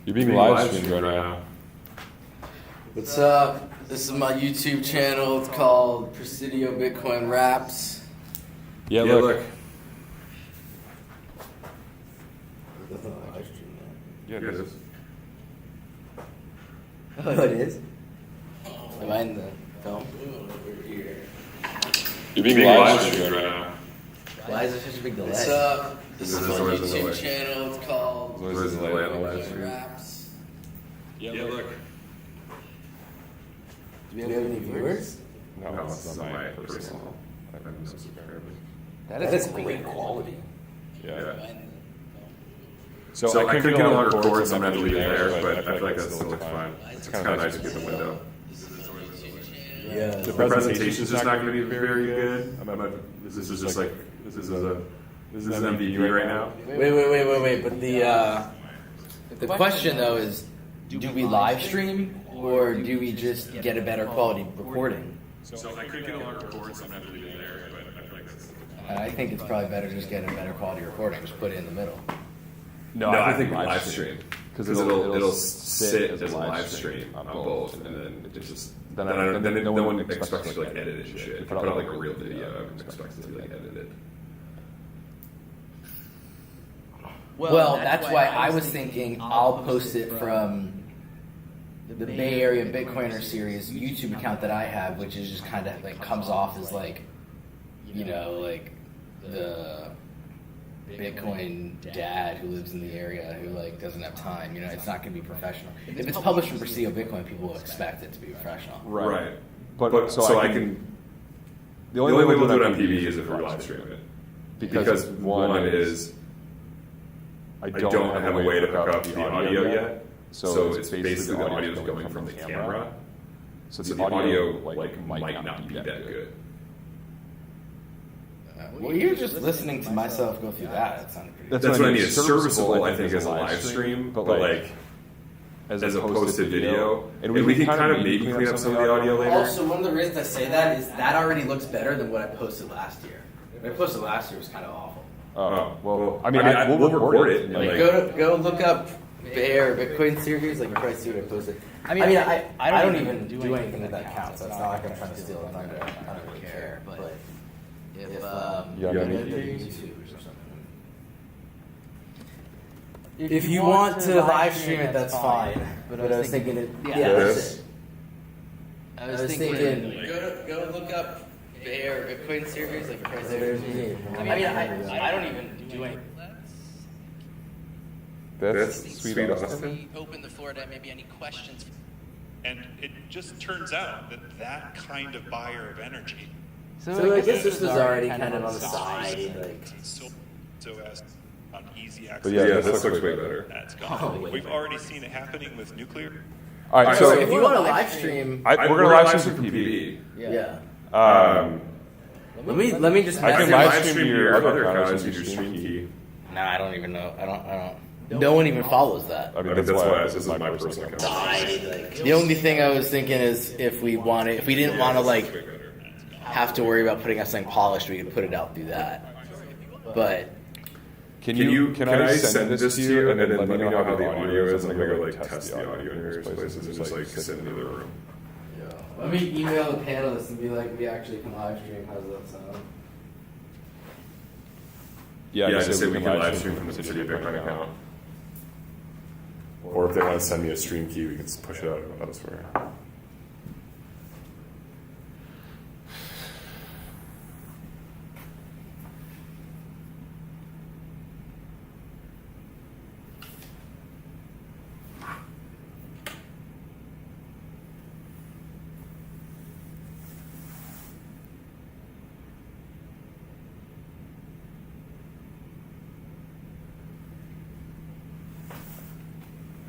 You're being live streamed right now. What's up? This is my YouTube channel. It's called Presidio Bitcoin Raps. Yeah, look. Yeah, it is. Oh, it is? Am I in the film? You're being live streamed right now. Why is there such a big delay? What's up? This is my YouTube channel. It's called Bitcoin Raps. Yeah, look. Do we have any viewers? No, it's not my personal. I'm no subscribers. That is great quality. Yeah. So I couldn't get a lot of records, so I'm not leaving there, but I feel like that still looks fine. It's kind of nice to get the window. Yeah. The presentation's just not going to be very good. This is just like, this is an MVP right now. Wait. But the question though is, do we live stream or do we just get a better quality recording? So I couldn't get a lot of records, so I'm not leaving there, but I feel like that's. I think it's probably better just getting a better quality recording. Just put it in the middle. No, I think live stream because it'll sit as a live stream on both, and then it just then no one expects to like edit it and shit. If you put out like a real video, I would expect it to be like edited. Well, that's why I was thinking I'll post it from the Bay Area Bitcoiner series YouTube account that I have, which is just kind of like comes off as like, you know, like the Bitcoin dad who lives in the area who like doesn't have time. You know, it's not going to be professional. If it's published from Presidio Bitcoin, people will expect it to be professional. Right. But so I can. The only way we'll do it on PB is if we live stream it. Because one is I don't have a way to pick up the audio yet. So it's basically the audio is going from the camera. So the audio like might not be that good. Well, you're just listening to myself go through that. That sounded pretty good. That's what I mean. It's serviceable, I think, as a live stream, but like as a posted video. And we can kind of maybe clean up some of the audio later. Also, one of the reasons I say that is that already looks better than what I posted last year. What I posted last year was kind of awful. Oh, well, I mean, we'll record it. Like, go look up Bear Bitcoin series. Like, you probably see what I posted. I mean, I don't even do anything with that account, so it's not like I'm trying to steal it. I don't really care. But if YouTube or something. If you want to live stream it, that's fine. But I was thinking, that's it. I was thinking, go look up Bear Bitcoin series. Like, there's me. I mean, I don't even do anything. That's sweet, Austin. We open the floor to maybe any questions. And it just turns out that kind of buyer of energy. So I guess this was already kind of on the side. Like. So as on easy access. But yeah, this looks way better. That's gone. We've already seen it happening with nuclear. All right, So if you want to live stream, we're gonna live stream from PB. Yeah. Let me just. I can live stream your other account as your stream key. Nah, I don't even know. I don't. No one even follows that. I mean, that's why this is my personal account. The only thing I was thinking is if we didn't want to like have to worry about putting out something polished, we could put it out through that. But can I send this to you and then let me know how the audio is? I'm gonna go like test the audio in various places and just like sit in the other room. Yeah. Let me email the panelists and be like, we actually can live stream. How's that sound? Yeah, just say we can live stream from the Presidio Bitcoin account. Or if they want to send me a stream key, we can just push it out elsewhere.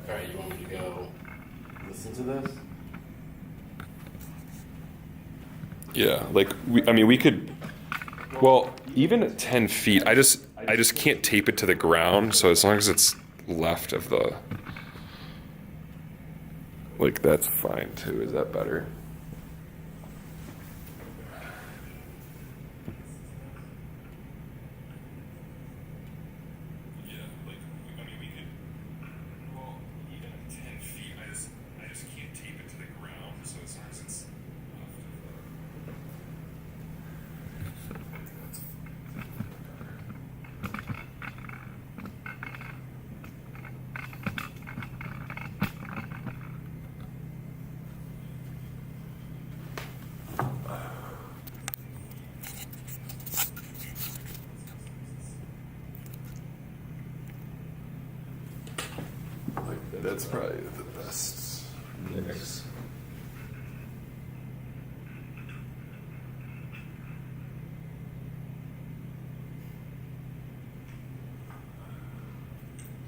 Alright, you want me to go listen to this? Yeah, like we could. Well, even at 10 feet, I just can't tape it to the ground. So as long as it's left of the, like that's fine too. Is that better? Yeah, like I mean we could. Well, even That's probably the best mix.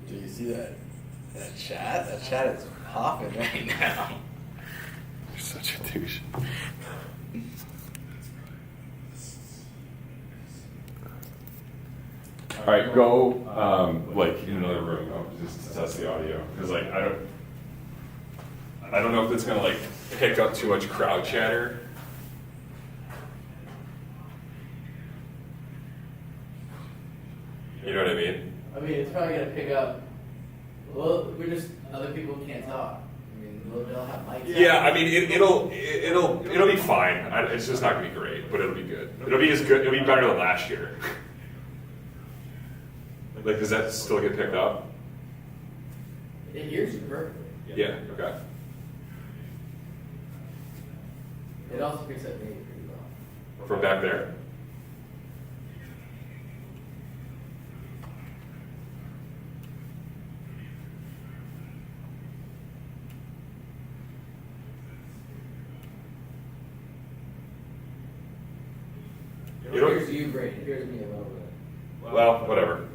Do you see that chat? That chat is popping right now. You're such a douche. All right, go like in another room just to test the audio because like I don't know if it's gonna like pick up too much crowd chatter. You know what I mean? I mean, it's probably gonna pick up. Well, other people can't talk. I mean, they'll have mics. Yeah, I mean it'll be fine. It's just not gonna be great, but it'll be good. It'll be as good. It'll be better than last year. Like, does that still get picked up? It hears you perfectly. Yeah. Okay. It also picks up me pretty well. From back there. It hears you great. It hears me a little bit. Well, whatever.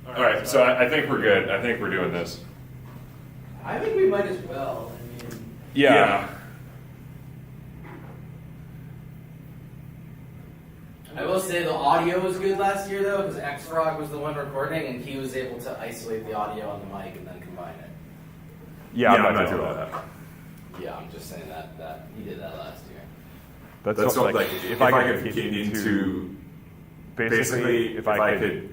All right, so I think we're good. I think we're doing this. I think we might as well. I mean, Yeah. I will say the audio was good last year though, because X-Frog was the one recording, and he was able to isolate the audio on the mic and then combine it. Yeah, I'm not doing that. Yeah, I'm just saying that he did that last year. That's not like if I could get into basically if I could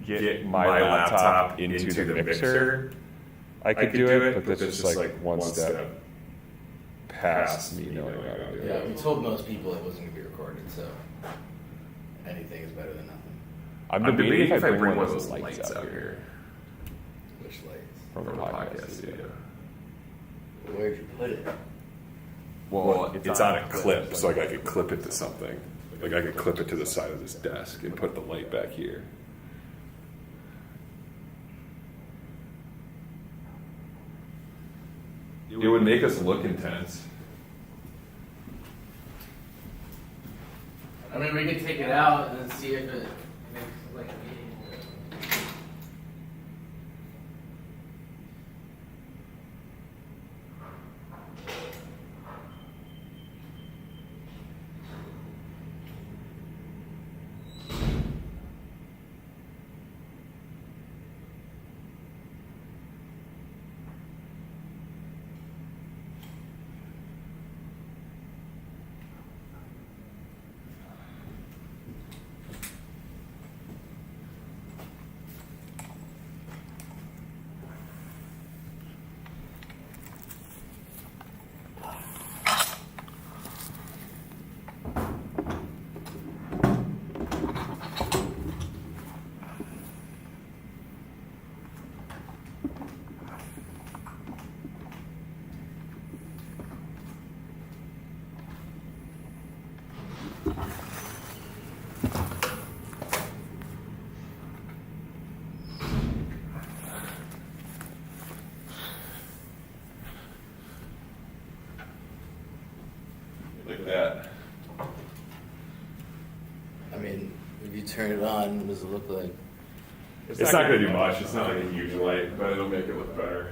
get my laptop into the mixer, I could do it, but that's just like one step past me knowing how to do Yeah, it. we told most people it wasn't going to be recorded, so anything is better than nothing. I'm debating if I bring one of those lights out here Which lights? from the podcast studio. Where'd you put it? Well, it's on a clip, so like I could clip it to something. Like I could clip it to the side of this desk and put the light back here. It would make us look intense. I mean, we could take it out and then see if it makes like a meeting. Like that. I mean, if you turn it on, what does it look like? It's not going to do much. It's not like a huge light, but it'll make it look better.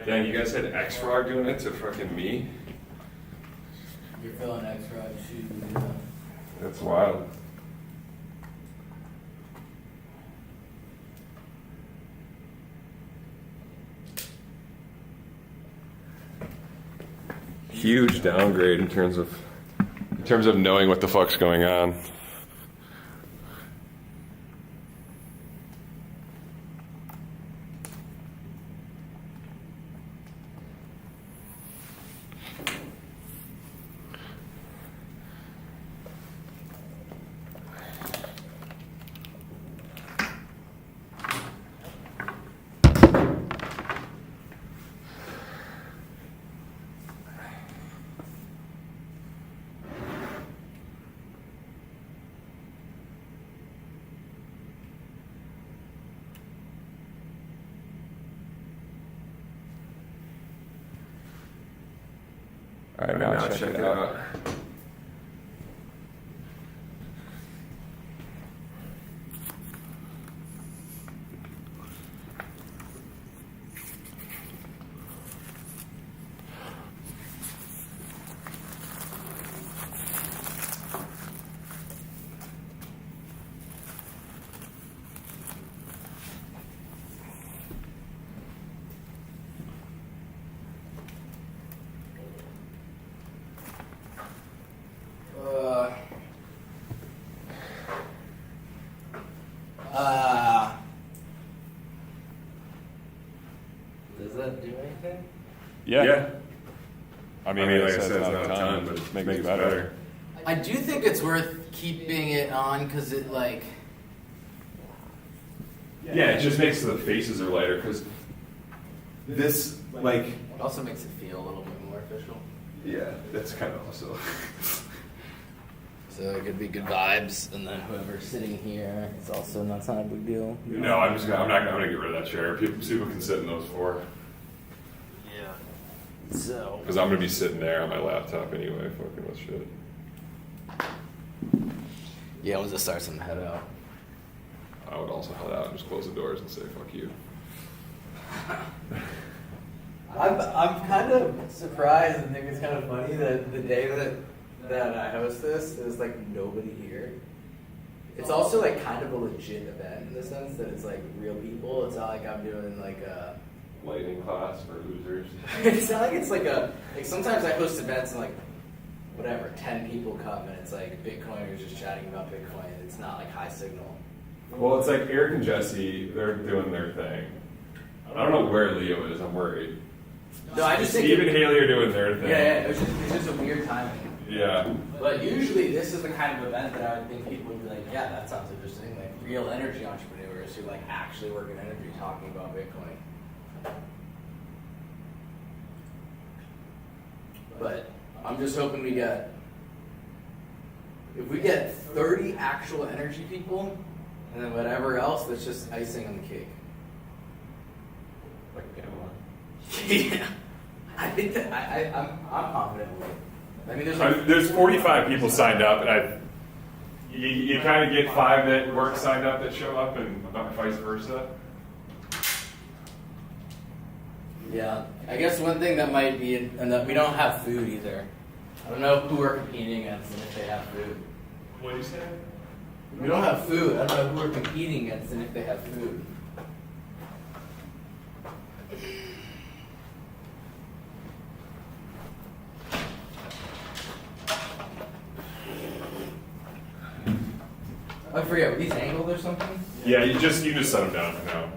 Dang, you guys had X-Frog doing it to fucking me? You're feeling extra too. That's wild. Huge downgrade in terms of knowing what the fuck's going on. All right, now check it out. Does that do anything? Yeah. I mean, like I said, it's not a ton, but it makes it better. I do think it's worth keeping it on because it like. Yeah, it just makes the faces are lighter because this, like. It also makes it feel a little bit more official. Yeah, that's kind of also. So it could be good vibes, and then whoever's sitting here, it's also not a big deal. No, I'm not gonna get rid of that chair. People can sit in those four. Yeah. So. Because I'm gonna be sitting there on my laptop anyway, fucking with shit. Yeah, we'll just start some head out. I would also head out and just close the doors and say fuck you. I'm kind of surprised and think it's kind of funny that the day that I host this, there's like nobody here. It's also like kind of a legit event in the sense that it's like real people. It's not like I'm doing like a Lightning class for losers. it's not like it's like sometimes I host events and like whatever 10 people come and it's like Bitcoiners just chatting about Bitcoin. It's not like high signal. Well, it's like Eric and Jesse, they're doing their thing. I don't know where Leo is. I'm worried. No, I just think Steve and Haley are doing their thing. Yeah, it's just a weird timing. Yeah. But usually this is the kind of event that I would think people would be like, yeah, that sounds interesting. Like real energy entrepreneurs who like actually work in energy talking about Bitcoin. But I'm just hoping if we get 30 actual energy people, and then whatever else, that's just icing on the cake. Like Yeah. I think that I'm confident with it. I mean, there's 45 people signed up, and you kind of get 5 that weren't signed up that show up, and vice versa. Yeah, I guess one thing that might be, and that we don't have food either. I don't know who we're competing against and if they have food. What did you say? We don't have food. I don't know who we're competing against and if they have food. I forget, were these angled or something? Yeah, you just set them down for now.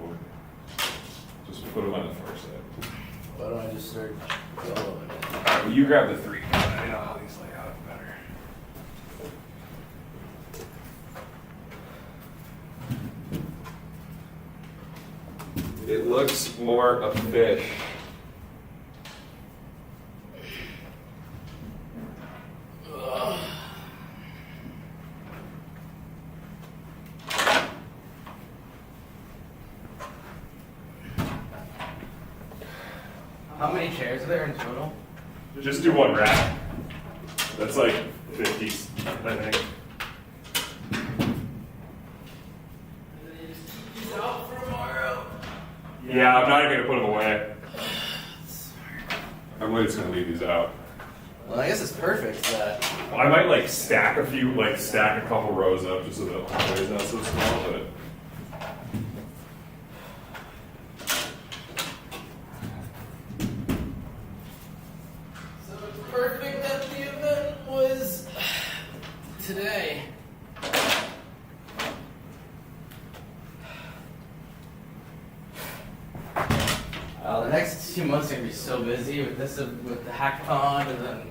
Just put them on the first side. Why don't I just start soloing it? Alright, well, you grab the 3. I know how these lay out better. It looks more a fish. How many chairs are there in total? Just do one rack. That's like 50, I think. Out for tomorrow. Yeah, I'm not even gonna put them away. I'm really just gonna leave these out. Well, I guess it's perfect that. I might like stack a couple rows up just so the hallway's not so small, but. So it's perfect that the event was today. The next 2 months are gonna be so busy with this, with the hackathon, and then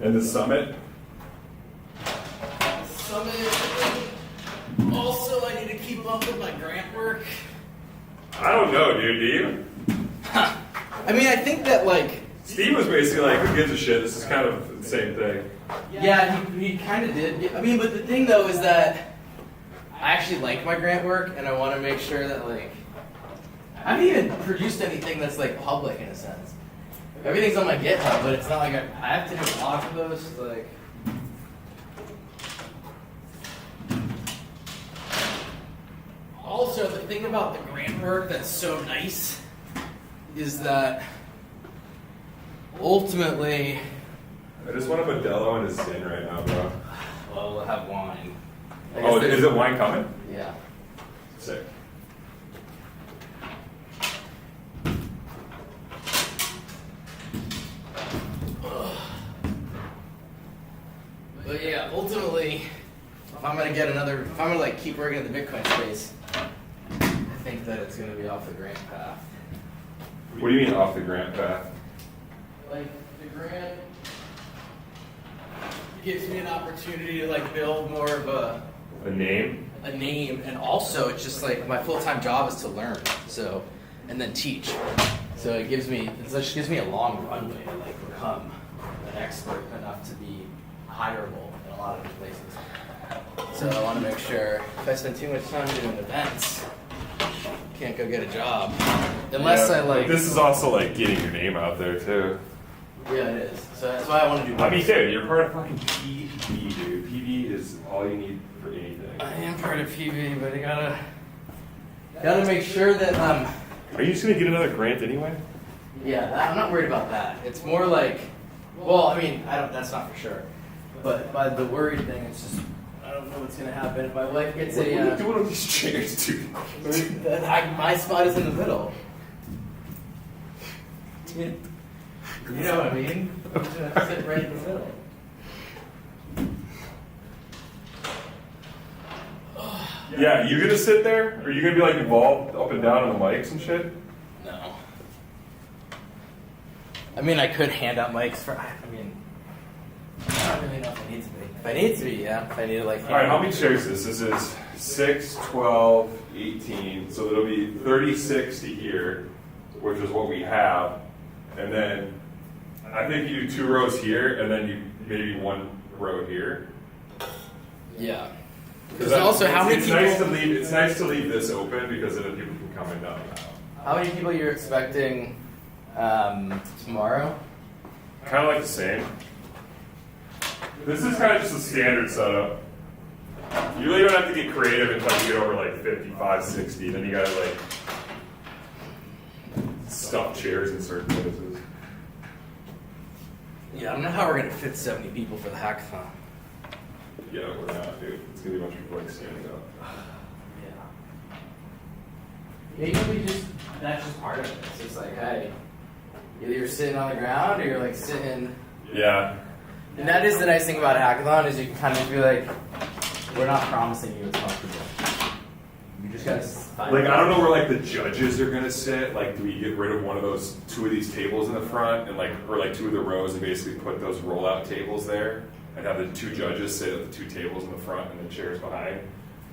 And the summit. summit. Also, I need to keep up with my grant work. I don't know, dude. Do you? I mean, I think that like. Steve was basically like, "Who gives a shit? This is kind of the same thing." Yeah, he kind of did. I mean, but the thing though is that I actually like my grant work, and I want to make sure that like I haven't even produced anything that's like public in a sense. Everything's on my GitHub, but it's not like I have to do a blog post. Like, also the thing about the grant work that's so nice is that ultimately. I just want a Modelo and a Zin right now, bro. Well, we'll have wine. Oh, is it wine coming? Yeah. Sick. But yeah, ultimately, if I'm gonna like keep working in the Bitcoin space, I think that it's gonna be off the grant path. What do you mean off the grant path? Like the grant gives me an opportunity to like build more of a name, and also it's just like my full-time job is to learn, so and then teach. So it just gives me a long runway to like become an expert enough to be hireable in a lot of these places. So I want to make sure if I spend too much time doing events, I can't go get a job unless I like. This is also like getting your name out there too. Yeah, it is. So that's why I want to do. I mean, dude, you're part of fucking PV, dude. PV is all you need for anything. I am part of PV, but I gotta make sure that Are you just gonna get another grant anyway? Yeah, I'm not worried about that. It's more like, well, I mean, I don't. That's not for sure. But by the worried thing, it's just I don't know what's gonna happen if my wife gets What are you a. doing on these chairs, dude? My spot is in the middle. You know what I mean? I'm just gonna sit right in the middle. Yeah, you gonna sit there? Or are you gonna be like involved up and down on the mics and shit? No. I mean, I could hand out mics for. I mean, I don't really know if I need to be. If I need to be, yeah. If I need to like. Alright, how many chairs is this? This is 6, 12, 18. So it'll be 36 to here, which is what we have. And then I think you do 2 rows here, and then you maybe 1 row here. Yeah. Because also, how many people? It's nice to leave this open because then people can come in down the aisle. How many people you're expecting tomorrow? Kind of like the same. This is kind of just a standard setup. You really don't have to get creative until you get over like 55, 60. Then you gotta like stuff chairs in certain places. Yeah, I don't know how we're gonna fit 70 people for the hackathon. Yeah, we're not, dude. It's gonna be a bunch of people like standing up. Yeah. Maybe that's just part of it. It's just like, hey, either you're sitting on the ground or you're like sitting. Yeah. And that is the nice thing about a hackathon is you can kind of be like, we're not promising you it's comfortable. You just gotta find. Like I don't know where like the judges are gonna sit. Like, do we get rid of one of those 2 of these tables in the front and like, or like 2 of the rows and basically put those rollout tables there and have the 2 judges sit at the 2 tables in the front and the chairs behind?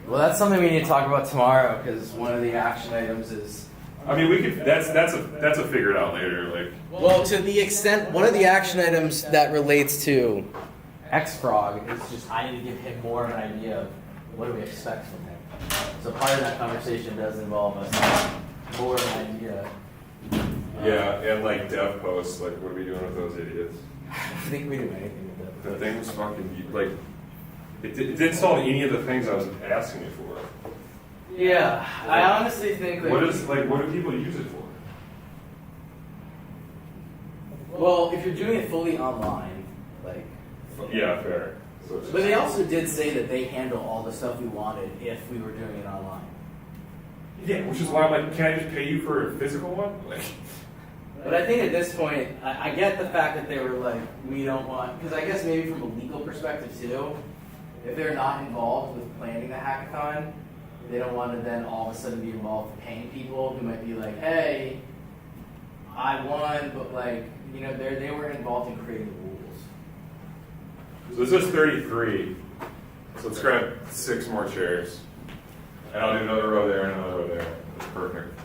Well, that's something we need to talk about tomorrow because one of the action items is. I mean, we could. That's a figure it out later. Like, Well, to the extent, one of the action items that relates to X-Frog is just I need to give him more of an idea of what do we expect from him. So part of that conversation does involve us having more of an idea. yeah, and like dev posts. Like, what are we doing with those idiots? I don't think we do anything with that. The thing was fucking like. It didn't solve any of the things I was asking it for. Yeah, I honestly think like, What do people use it for? Well, if you're doing it fully online, like. Yeah, fair. So But they also did say that they handle all the stuff we wanted if we were doing it online. yeah, which is why I'm like, can I just pay you for a physical one? Like, But I think at this point, I get the fact that they were like, we don't want, because I guess maybe from a legal perspective too, if they're not involved with planning the hackathon, they don't want to then all of a sudden be involved with paying people who might be like, hey, I won, but like, you know, they weren't involved in creating the rules. so this is 33. So let's grab 6 more chairs. And I'll do another row there and another row there. That's perfect.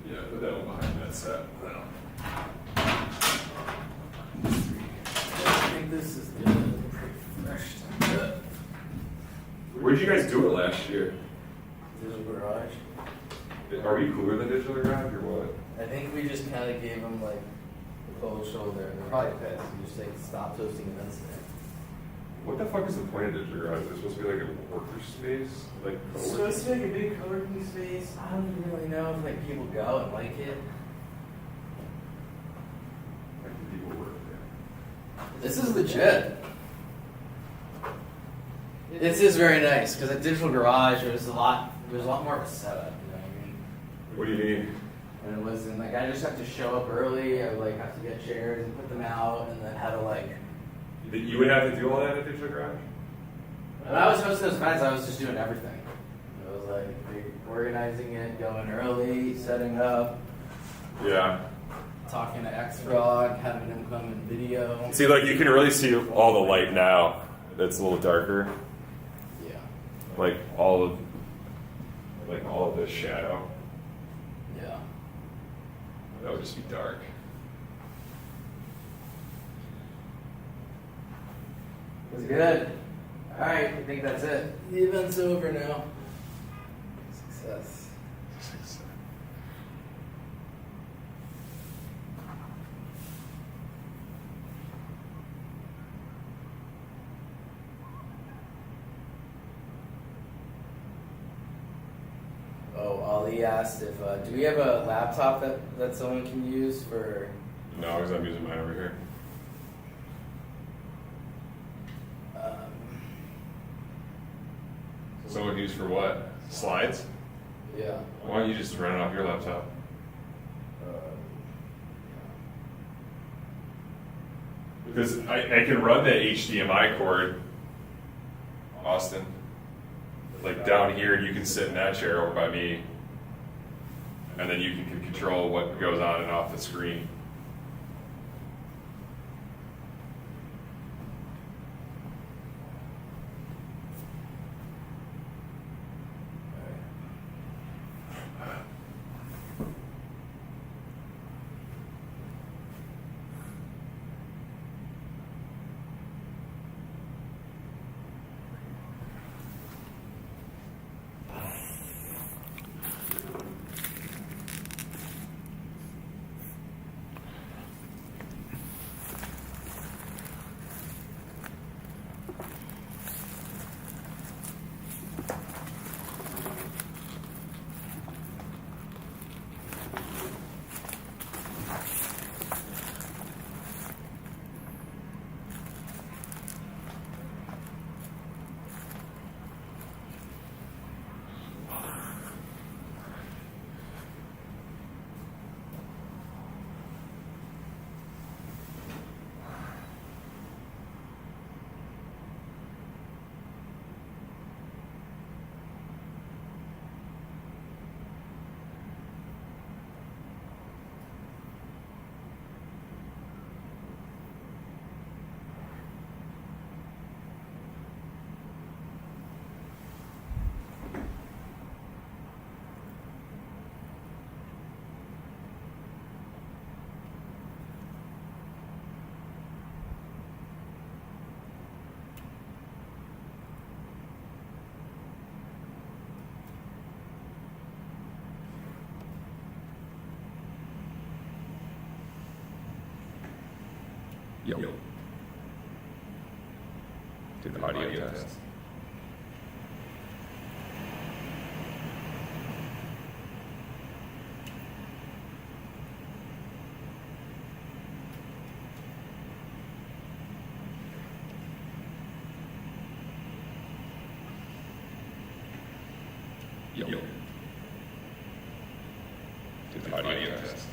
Yeah, put that one behind that set. I think this is good. Pretty fresh. Where'd you guys do it last year? Digital Garage. Are we cooler than Digital Garage or what? I think we just kind of gave them like the cold shoulder. They're probably pissed. We just like stopped hosting events there. What the fuck is the point of Digital Garage? Is it supposed to be like a worker space? Like It's supposed to be like a big co-working space. I don't even really know if like people go and like it. Like the people work there. This is legit. This is very nice because at Digital Garage there's a lot more of a setup. You know what I mean? What do you mean? And it wasn't like I just have to show up early. I would like have to get chairs and put them out, and then had to like. That you would have to do all that at Digital Garage? When I was hosting those events, I was just doing everything. It was like organizing it, going early, setting up, Yeah. talking to X-Frog, having him come in video. See, like you can really see all the light now. That's a little darker. Yeah. Like all of the shadow. Yeah. That would just be dark. It was good. All right, I think that's it. The event's over now. Success. Oh, Ali asked if, do we have a laptop that someone can use for... No, because I'm using mine over here. Someone use for what? Slides? Yeah. Why don't you just run it off your laptop? Because I can run the HDMI cord, Austin, like down here, and you can sit in that chair over by me, and then you can control what goes on and off the screen. Yo. Do the audio test. Yo. Do the audio test.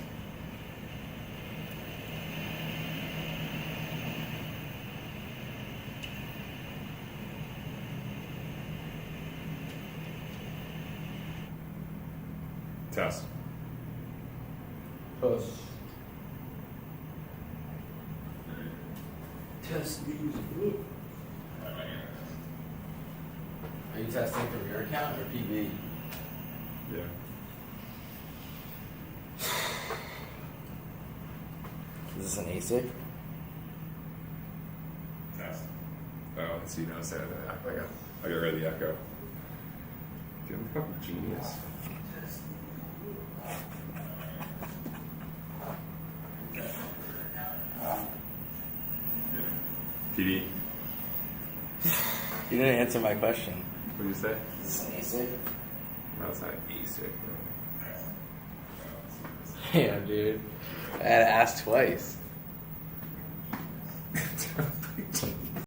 Test. Push. Test music. Are you testing from your account or PB? Yeah. Is this an ASIC? Test. Oh, so you know, say that. I got rid of the echo. Dude, I'm a fucking genius. TV. You didn't answer my question. What do you say? Is this an ASIC? No, it's not ASIC. Yeah, dude. I had to ask twice.